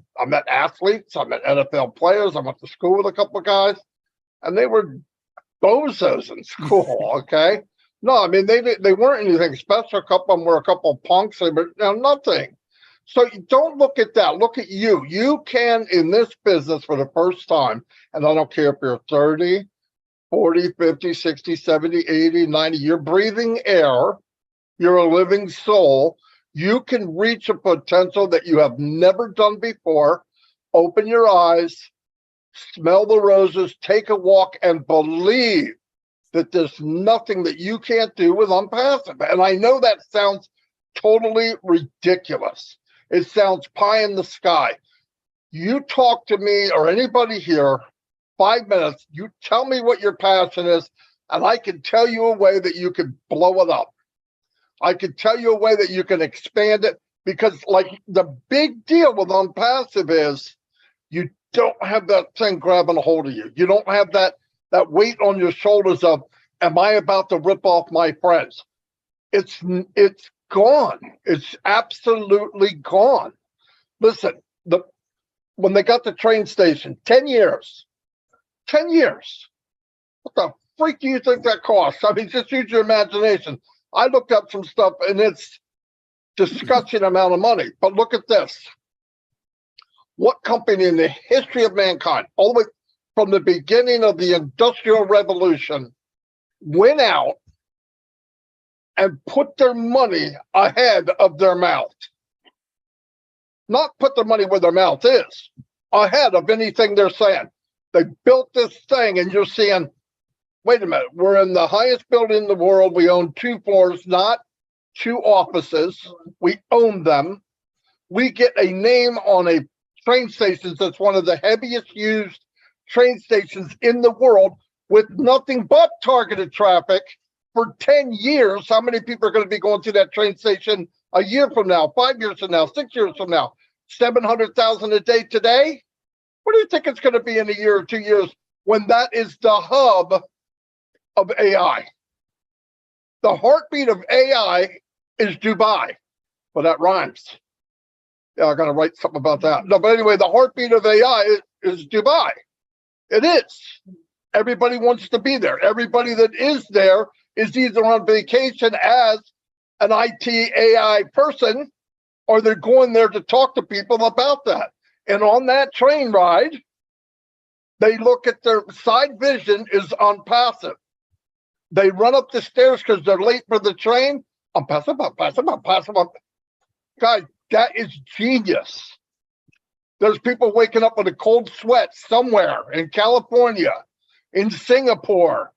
athletes. I've met NFL players. I went to school with a couple of guys, and they were bozos in school. Okay, no, I mean they weren't anything special. A couple of them were a couple of punks. They were nothing. So you don't look at that. Look at you. You can, in this business for the first time, and I don't care if you're 30, 40, 50, 60, 70, 80, 90, you're breathing air, you're a living soul. You can reach a potential that you have never done before. Open your eyes, smell the roses, take a walk, and believe that there's nothing that you can't do with Onpassive. And I know that sounds totally ridiculous. It sounds pie in the sky. You talk to me or anybody here, 5 minutes, you tell me what your passion is, and I can tell you a way that you can blow it up. I can tell you a way that you can expand it, because like the big deal with Onpassive is you don't have that thing grabbing a hold of you. You don't have that weight on your shoulders of, am I about to rip off my friends? It's gone. It's absolutely gone. Listen, when they got the train station, 10 years, What the freak do you think that costs? I mean, just use your imagination. I looked up some stuff and it's disgusting amount of money. But look at this. What company in the history of mankind, all the way from the beginning of the Industrial Revolution, went out and put their money ahead of their mouth? Not put their money where their mouth is, ahead of anything they're saying. They built this thing and you're seeing, wait a minute, we're in the highest building in the world. We own 2 floors, not 2 offices. We own them. We get a name on a train station that's one of the heaviest used train stations in the world with nothing but targeted traffic for 10 years. How many people are going to be going through that train station a year from now, 5 years from now, 6 years from now? 700,000 a day today? What do you think it's going to be in a year or 2 years when that is the hub of AI? The heartbeat of AI is Dubai. Well, that rhymes. Yeah, I got to write something about that. No, but anyway, the heartbeat of AI is Dubai. It is. Everybody wants to be there. Everybody that is there is either on vacation as an IT AI person, or they're going there to talk to people about that. And on that train ride, they look at their side vision is Onpassive. They run up the stairs because they're late for the train. Onpassive. Guys, that is genius. There's people waking up with a cold sweat somewhere in California, in Singapore,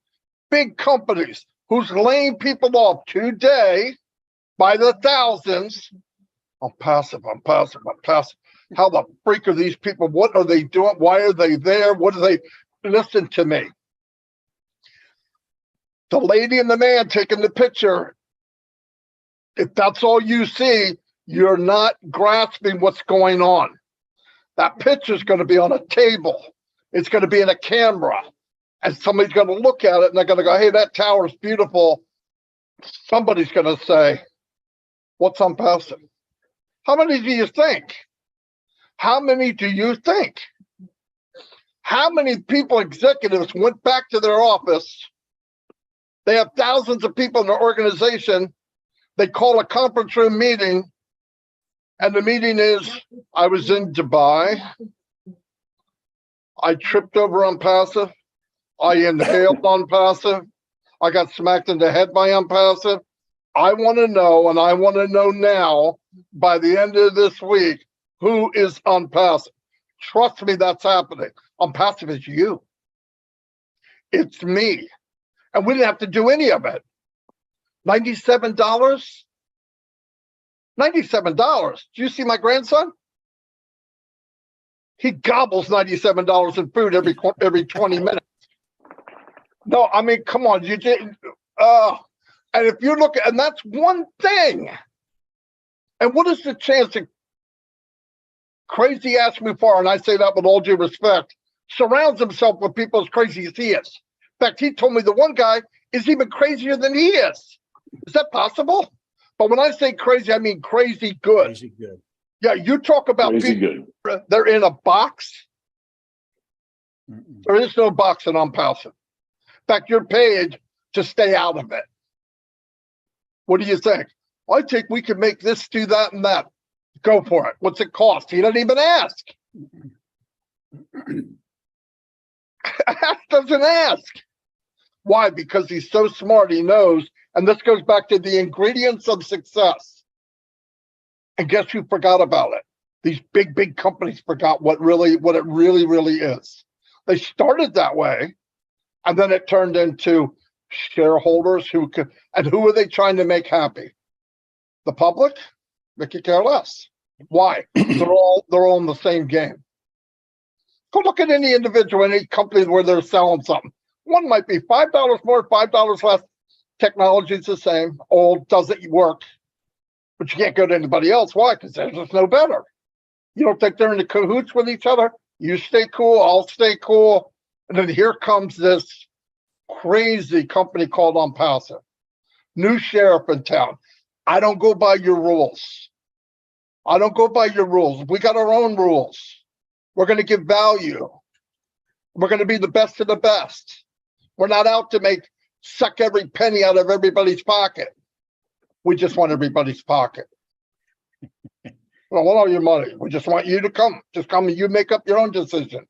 big companies who's laying people off today by the thousands. Onpassive. How the freak are these people? What are they doing? Why are they there? What are they? Listen to me. The lady and the man taking the picture, if that's all you see, you're not grasping what's going on. That picture's going to be on a table. It's going to be in a camera. And somebody's going to look at it and they're going to go, hey, that tower's beautiful. Somebody's going to say, what's Onpassive? How many do you think? How many do you think? How many people, executives, went back to their office? They have thousands of people in their organization. They call a conference room meeting, and the meeting is, I was in Dubai. I tripped over Onpassive. I inhaled Onpassive. I got smacked in the head by Onpassive. I want to know, and I want to know now, by the end of this week, who is Onpassive. Trust me, that's happening. Onpassive is you. It's me. And we didn't have to do any of it. $97? $97. Do you see my grandson? He gobbles $97 in food every 20 minutes. No, I mean, come on, you didn't. And if you look at, and that's one thing. And what is the chance that crazy ass Mufar, and I say that with all due respect, surrounds himself with people as crazy as he is? In fact, he told me the one guy is even crazier than he is. Is that possible? But when I say crazy, I mean crazy good. Crazy good. Yeah, you talk about Crazy people, good. they're in a box. There is no box in Onpassive. In fact, you're paid to stay out of it. What do you think? I think we can make this, do that, and that. Go for it. What's it cost? He doesn't even ask. Doesn't ask. Why? Because he's so smart, he knows. And this goes back to the ingredients of success. And guess who forgot about it? These big companies forgot what it really is. They started that way, and then it turned into shareholders who could, and who are they trying to make happy? The public? They could care less. Why? They're all in the same game. Go look at any individual, any company where they're selling something. One might be $5 more, $5 less. Technology's the same. Old, doesn't work. But you can't go to anybody else. Why? Because they're just no better. You don't think they're in the cahoots with each other? You stay cool, I'll stay cool. And then here comes this crazy company called Onpassive. New sheriff in town. I don't go by your rules. I don't go by your rules. We got our own rules. We're going to give value. We're going to be the best of the best. We're not out to suck every penny out of everybody's pocket. We just want everybody's pocket. We don't want all your money. We just want you to come. Just come and you make up your own decision.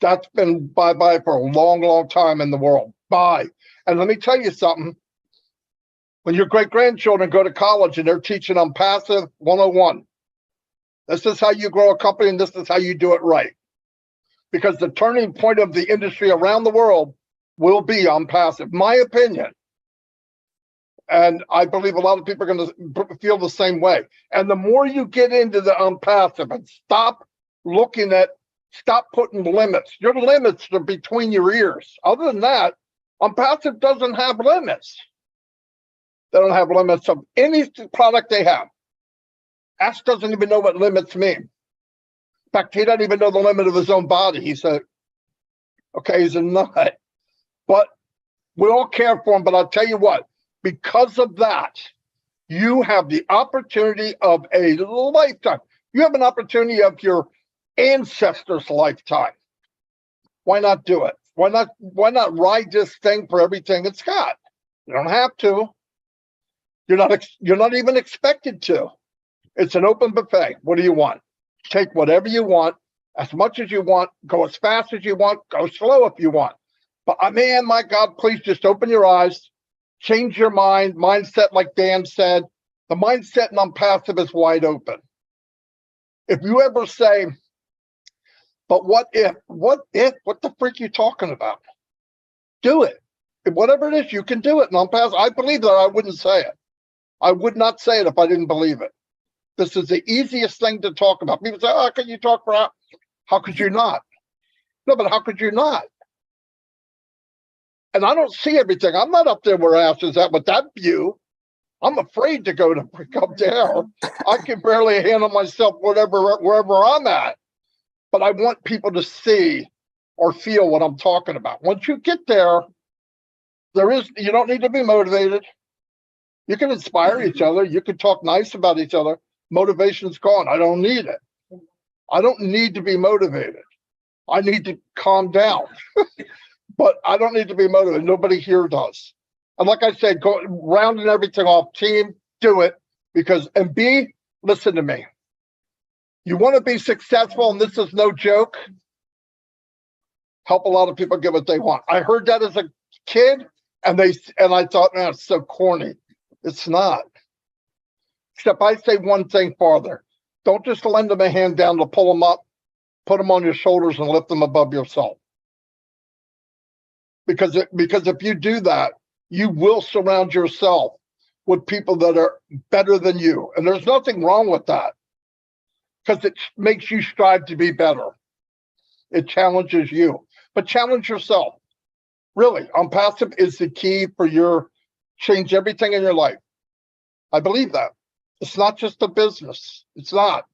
That's been bye-bye for a long, long time in the world. Bye. And let me tell you something. When your great-grandchildren go to college and they're teaching Onpassive 101, this is how you grow a company and this is how you do it right. Because the turning point of the industry around the world will be Onpassive, my opinion. And I believe a lot of people are going to feel the same way. And the more you get into the Onpassive and stop putting limits. Your limits are between your ears. Other than that, Onpassive doesn't have limits. They don't have limits of any product they have. Ash doesn't even know what limits mean. In fact, he doesn't even know the limit of his own body. He said, okay, he's a nut. But we all care for him. But I'll tell you what, because of that, you have the opportunity of a lifetime. You have an opportunity of your ancestors' lifetime. Why not do it? Why not ride this thing for everything it's got? You don't have to. You're not even expected to. It's an open buffet. What do you want? Take whatever you want, as much as you want, go as fast as you want, go slow if you want. But man, my God, please just open your eyes, change your mindset, like Dan said. The mindset in Onpassive is wide open. If you ever say, but what if, what the freak are you talking about? Do it. Whatever it is, you can do it in Onpassive. I believe that. I wouldn't say it. I would not say it if I didn't believe it. This is the easiest thing to talk about. People say, oh, how can you talk for hours? How could you not? No, but how could you not? And I don't see everything. I'm not up there where Ash is at with that view. I'm afraid to go up there. I can barely handle myself wherever I'm at. But I want people to see or feel what I'm talking about. Once you get there, you don't need to be motivated. You can inspire each other. You can talk nice about each other. Motivation's gone. I don't need it. I don't need to be motivated. I need to calm down. But I don't need to be motivated. Nobody here does. And like I said, rounding everything off, team, do it. And B, listen to me. You want to be successful, and this is no joke. Help a lot of people get what they want. I heard that as a kid, and I thought, man, it's so corny. It's not. Except I say one thing farther. Don't just lend them a hand down to pull them up, put them on your shoulders and lift them above yourself. Because if you do that, you will surround yourself with people that are better than you. And there's nothing wrong with that. Because it makes you strive to be better. It challenges you. But challenge yourself. Really, Onpassive is the key for change everything in your life. I believe that. It's not just a business. It's not.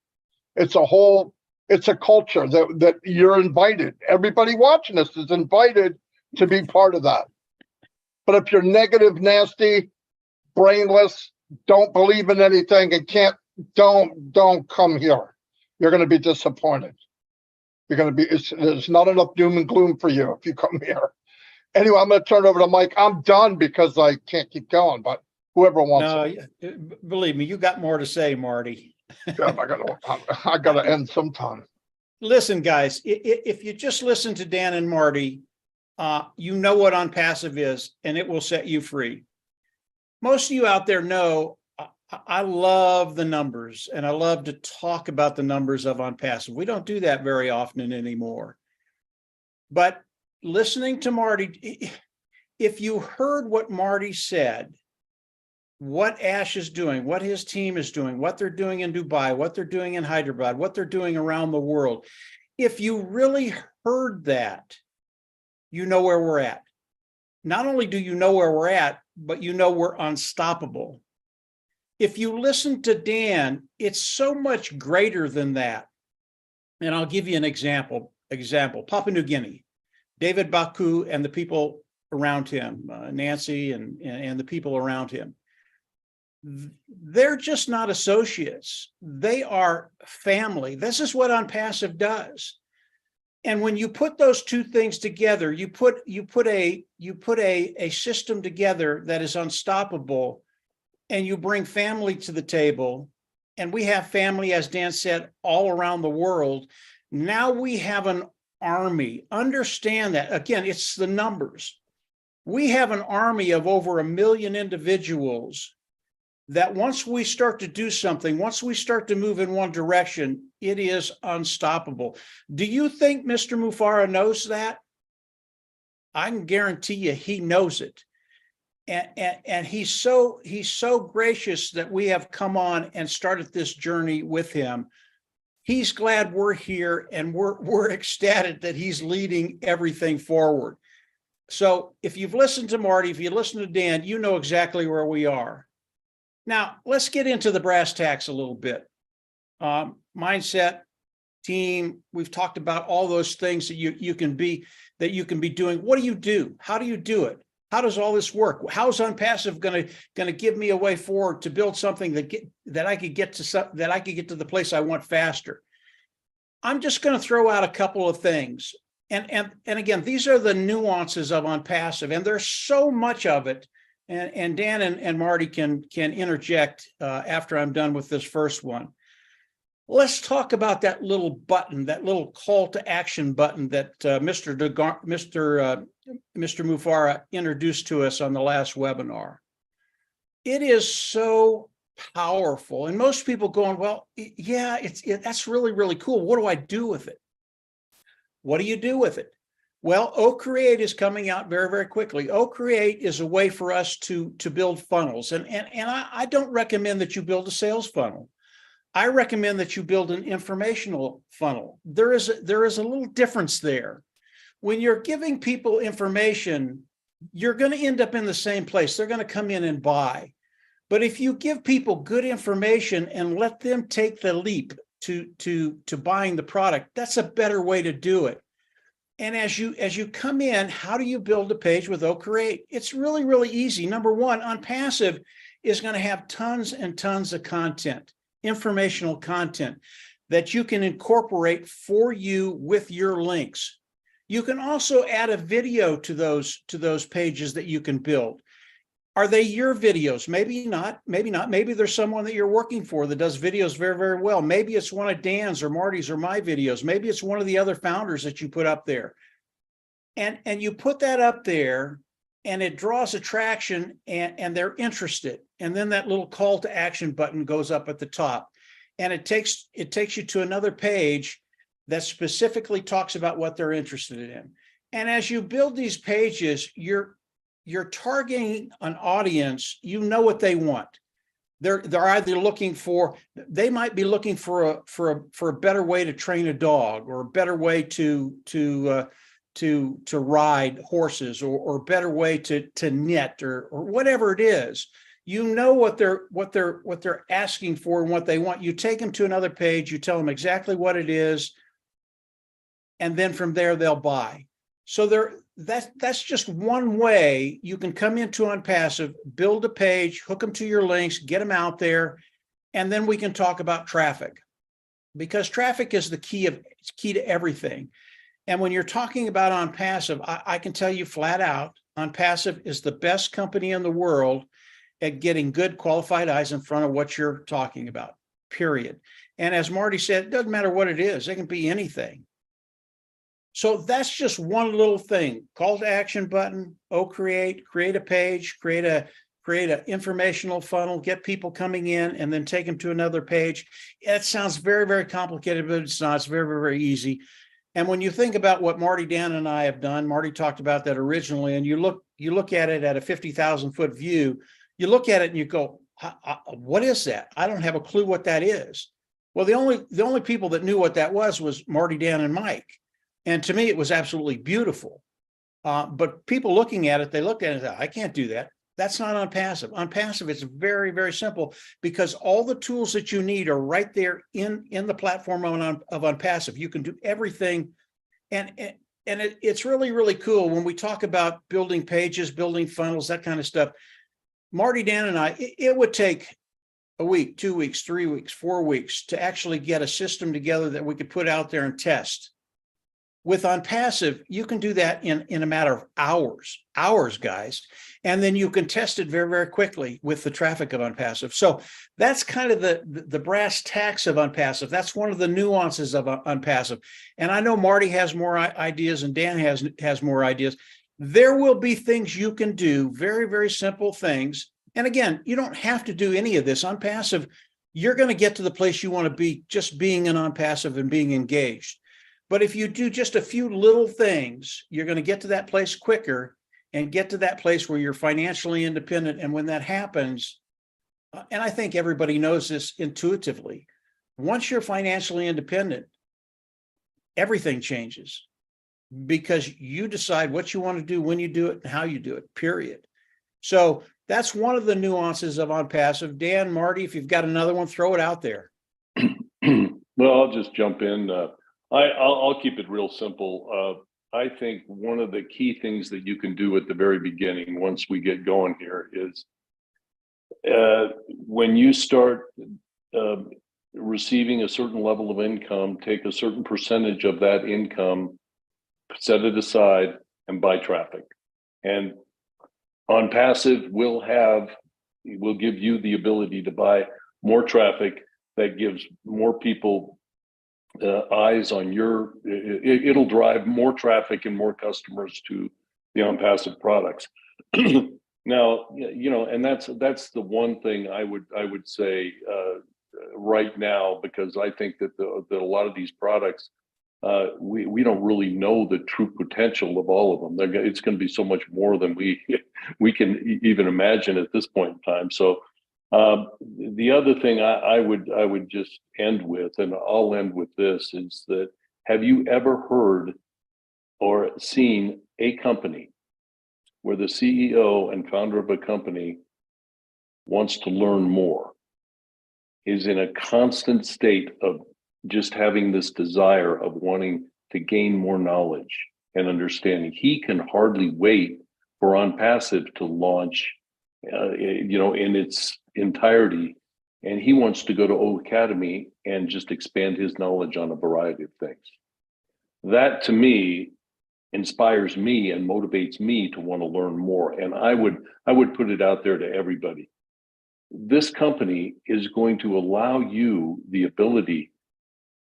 It's a culture that you're invited. Everybody watching this is invited to be part of that. But if you're negative, nasty, brainless, don't believe in anything and don't come here. You're going to be disappointed. There's not enough doom and gloom for you if you come here. Anyway, I'm going to turn it over to Mike. I'm done because I can't keep going, but whoever wants it. Believe me, you got more to say, Marty. Yeah, I got to end sometime. Listen, guys, if you just listen to Dan and Marty, you know what Onpassive is, and it will set you free. Most of you out there know I love the numbers, and I love to talk about the numbers of Onpassive. We don't do that very often anymore. But listening to Marty, if you heard what Marty said, what Ash is doing, what his team is doing, what they're doing in Dubai, what they're doing in Hyderabad, what they're doing around the world, if you really heard that, you know where we're at. Not only do you know where we're at, but you know we're unstoppable. If you listen to Dan, it's so much greater than that. And I'll give you an example. Papua New Guinea, David Baku and the people around him, Nancy and the people around him. They're just not associates. They are family. This is what Onpassive does. And when you put those two things together, you put a system together that is unstoppable, and you bring family to the table. And we have family, as Dan said, all around the world. Now we have an army. Understand that. Again, it's the numbers. We have an army of over 1 million individuals that once we start to do something, once we start to move in one direction, it is unstoppable. Do you think Mr. Mufara knows that? I can guarantee you he knows it. And he's so gracious that we have come on and started this journey with him. He's glad we're here, and we're ecstatic that he's leading everything forward. So if you've listened to Marty, if you listen to Dan, you know exactly where we are. Now, let's get into the brass tacks a little bit. Mindset, team, we've talked about all those things that you can be doing. What do you do? How do you do it? How does all this work? How's Onpassive going to give me a way forward to build something that I could get to the place I want faster? I'm just going to throw out a couple of things. And again, these are the nuances of Onpassive, and there's so much of it. And Dan and Marty can interject after I'm done with this first one. Let's talk about that little button, that little call to action button that Mr. Mufara introduced to us on the last webinar. It is so powerful, and most people going, well, yeah, that's really, really cool. What do I do with it? What do you do with it? Well, OCreate is coming out very, very quickly. OCreate is a way for us to build funnels. And I don't recommend that you build a sales funnel. I recommend that you build an informational funnel. There is a little difference there. When you're giving people information, you're going to end up in the same place. They're going to come in and buy. But if you give people good information and let them take the leap to buying the product, that's a better way to do it. And as you come in, how do you build a page with OCreate? It's really, really easy. Number one, Onpassive is going to have tons and tons of content, informational content that you can incorporate for you with your links. You can also add a video to those pages that you can build. Are they your videos? Maybe not, maybe not. Maybe there's someone that you're working for that does videos very, very well. Maybe it's one of Dan's or Marty's or my videos. Maybe it's one of the other founders that you put up there. And you put that up there, and it draws attraction, and they're interested. And then that little call to action button goes up at the top. And it takes you to another page that specifically talks about what they're interested in. And as you build these pages, you're targeting an audience. You know what they want. They're either looking for, they might be looking for a better way to train a dog, or a better way to ride horses, or a better way to knit, or whatever it is. You know what they're asking for and what they want. You take them to another page, you tell them exactly what it is, and then from there they'll buy. So that's just one way you can come into Onpassive, build a page, hook them to your links, get them out there, and then we can talk about traffic, because traffic is the key to everything. And when you're talking about Onpassive, I can tell you flat out, Onpassive is the best company in the world at getting good qualified eyes in front of what you're talking about, period. And as Marty said, it doesn't matter what it is. It can be anything. So that's just one little thing. Call to action button, OCreate, create a page, create an informational funnel, get people coming in, and then take them to another page. It sounds very, very complicated, but it's not. It's very, very, very easy. And when you think about what Marty, Dan, and I have done, Marty talked about that originally, and you look at it at a 50,000 foot view, you look at it and you go, what is that? I don't have a clue what that is. Well, the only people that knew what that was Marty, Dan, and Mike. And to me, it was absolutely beautiful. But people looking at it, they looked at it and said, I can't do that. That's not Onpassive. Onpassive is very, very simple, because all the tools that you need are right there in the platform of Onpassive. You can do everything. And it's really, really cool when we talk about building pages, building funnels, that kind of stuff. Marty, Dan, and I, it would take a week, 2 weeks, 3 weeks, 4 weeks to actually get a system together that we could put out there and test. With Onpassive, you can do that in a matter of hours, guys. And then you can test it very, very quickly with the traffic of Onpassive. So that's kind of the brass tacks of Onpassive. That's one of the nuances of Onpassive. And I know Marty has more ideas and Dan has more ideas. There will be things you can do, very, very simple things. And again, you don't have to do any of this. Onpassive, you're going to get to the place you want to be just being an Onpassive and being engaged. But if you do just a few little things, you're going to get to that place quicker and get to that place where you're financially independent. And when that happens, and I think everybody knows this intuitively, once you're financially independent, everything changes because you decide what you want to do, when you do it, and how you do it, period. So that's one of the nuances of Onpassive. Dan, Marty, if you've got another one, throw it out there. Well, I'll just jump in. I'll keep it real simple. I think one of the key things that you can do at the very beginning, once we get going here, is when you start receiving a certain level of income, take a certain percentage of that income, set it aside, and buy traffic. And Onpassive will give you the ability to buy more traffic that gives more people eyes on it'll drive more traffic and more customers to the Onpassive products. Now, and that's the one thing I would say right now, because I think that a lot of these products, we don't really know the true potential of all of them. It's going to be so much more than we can even imagine at this point in time. So the other thing I would just end with, and I'll end with this, is that have you ever heard or seen a company where the CEO and founder of a company wants to learn more, is in a constant state of just having this desire of wanting to gain more knowledge and understanding? He can hardly wait for Onpassive to launch, in its entirety, and he wants to go to O Academy and just expand his knowledge on a variety of things. That, to me, inspires me and motivates me to want to learn more. And I would put it out there to everybody. This company is going to allow you the ability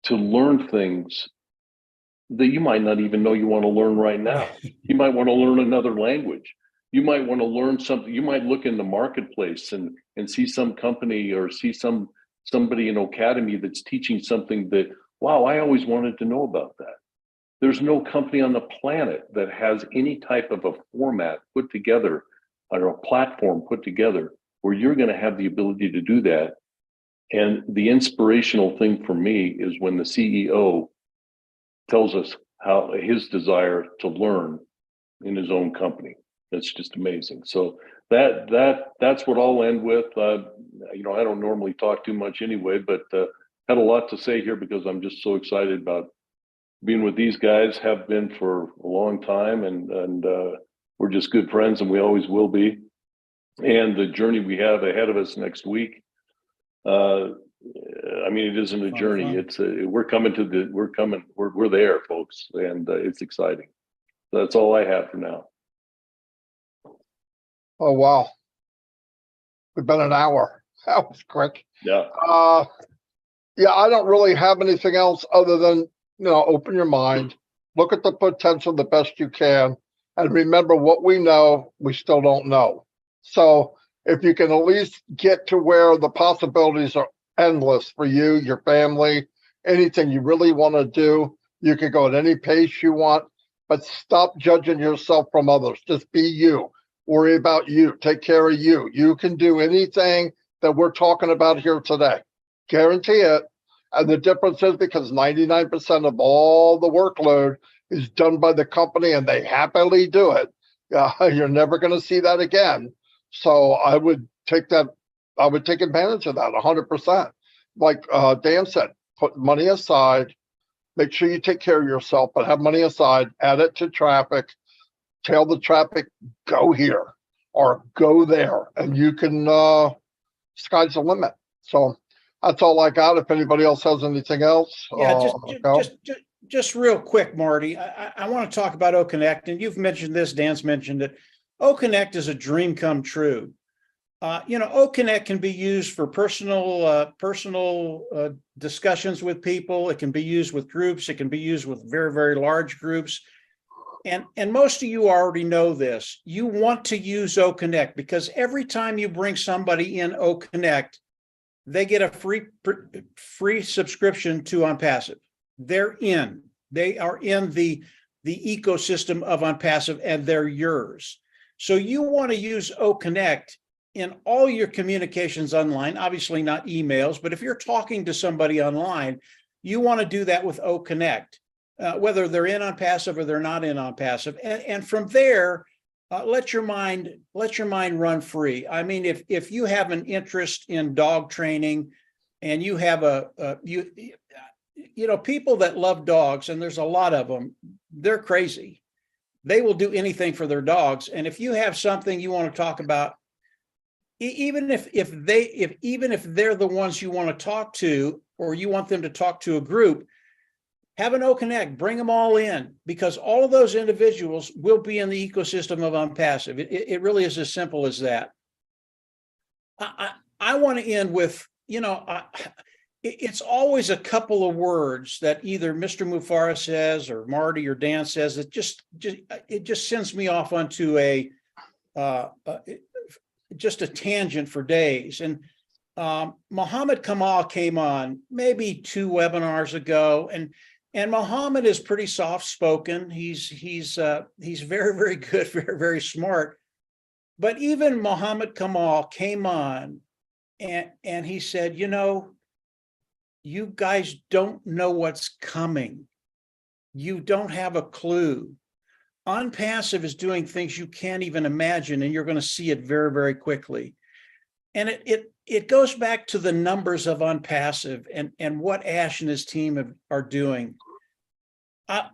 to learn things that you might not even know you want to learn right now. You might want to learn another language. You might want to learn something. You might look in the marketplace and see some company or see somebody in Academy that's teaching something that, wow, I always wanted to know about that. There's no company on the planet that has any type of a format put together or a platform put together where you're going to have the ability to do that. And the inspirational thing for me is when the CEO tells us how his desire to learn in his own company. It's just amazing. So that's what I'll end with. I don't normally talk too much anyway, but had a lot to say here because I'm just so excited about being with these guys. Have been for a long time, and we're just good friends, and we always will be. And the journey we have ahead of us next week. It isn't a journey. It's we're there, folks, and it's exciting. That's all I have for now. Oh, wow. We've been an hour. That was quick. Yeah. I don't really have anything else other than, open your mind, look at the potential the best you can, and remember what we know, we still don't know. So if you can at least get to where the possibilities are endless for you, your family, anything you really want to do, you can go at any pace you want, but stop judging yourself from others. Just be you. Worry about you. Take care of you. You can do anything that we're talking about here today. Guarantee it. And the difference is because 99% of all the workload is done by the company and they happily do it. You're never going to see that again. So I would take advantage of that 100%. Like Dan said, put money aside, make sure you take care of yourself, but have money aside, add it to traffic, tell the traffic, go here or go there, and you can, sky's the limit. So that's all I got. If anybody else has anything else, just real quick, Marty, I want to talk about OConnect, and you've mentioned this, Dan's mentioned it. OConnect is a dream come true. OConnect can be used for personal discussions with people. It can be used with groups. It can be used with very, very large groups. And most of you already know this. You want to use OConnect because every time you bring somebody in OConnect, they get a free subscription to Onpassive. They're in. They are in the ecosystem of Onpassive, and they're yours. So you want to use OConnect in all your communications online, obviously not emails, but if you're talking to somebody online, you want to do that with OConnect, whether they're in Onpassive or they're not in Onpassive. And from there, let your mind run free. I mean, if you have an interest in dog training and you have people that love dogs, and there's a lot of them, they're crazy. They will do anything for their dogs. And if you have something you want to talk about, even if they're the ones you want to talk to, or you want them to talk to a group, have an OConnect, bring them all in, because all of those individuals will be in the ecosystem of Onpassive. It really is as simple as that. I want to end with, it's always a couple of words that either Mr. Mufara says or Marty or Dan says that it just sends me off onto just a tangent for days. And Muhammad Kamal came on maybe 2 webinars ago, and Muhammad is pretty soft spoken. He's very, very good, very, very smart. But even Muhammad Kamal came on and he said, you guys don't know what's coming. You don't have a clue. Onpassive is doing things you can't even imagine, and you're going to see it very, very quickly. And it goes back to the numbers of Onpassive and what Ash and his team are doing. I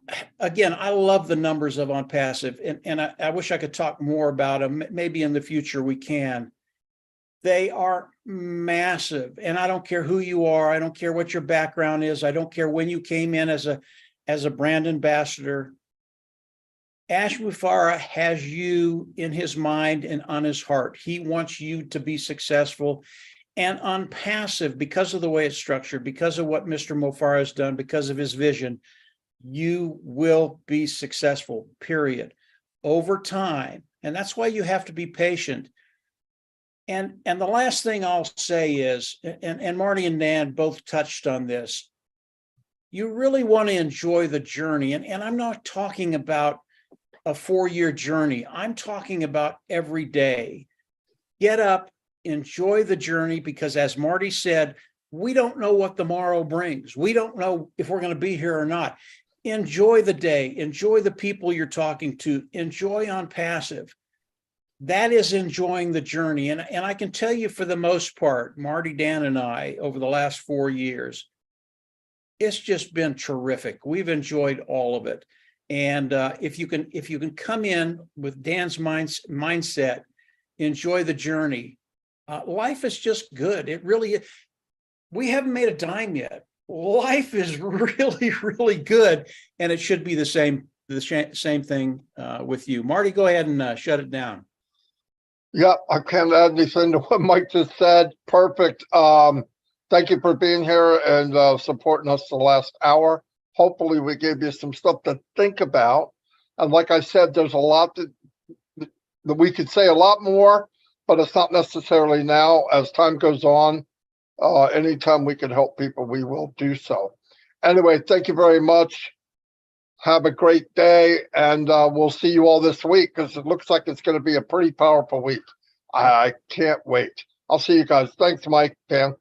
love the numbers of Onpassive, and I wish I could talk more about them. Maybe in the future we can. They are massive, and I don't care who you are. I don't care what your background is. I don't care when you came in as a brand ambassador. Ash Mufara has you in his mind and on his heart. He wants you to be successful. And Onpassive, because of the way it's structured, because of what Mr. Mufara has done, because of his vision, you will be successful, period, over time. And that's why you have to be patient. And the last thing I'll say is, and Marty and Dan both touched on this, you really want to enjoy the journey. And I'm not talking about a 4-year journey. I'm talking about every day. Get up, enjoy the journey, because as Marty said, we don't know what tomorrow brings. We don't know if we're going to be here or not. Enjoy the day. Enjoy the people you're talking to. Enjoy Onpassive. That is enjoying the journey. And I can tell you, for the most part, Marty, Dan, and I, over the last 4 years, it's just been terrific. We've enjoyed all of it. And if you can come in with Dan's mindset, enjoy the journey. Life is just good. It really is. We haven't made a dime yet. Life is really, really good, and it should be the same thing with you. Marty, go ahead and shut it down. Yeah, I can't add anything to what Mike just said. Perfect. Thank you for being here and supporting us the last hour. Hopefully we gave you some stuff to think about. And like I said, there's a lot that we could say a lot more, but it's not necessarily now. As time goes on, anytime we can help people, we will do so. Anyway, thank you very much. Have a great day, and we'll see you all this week, because it looks like it's going to be a pretty powerful week. I can't wait. I'll see you guys. Thanks, Mike, Dan.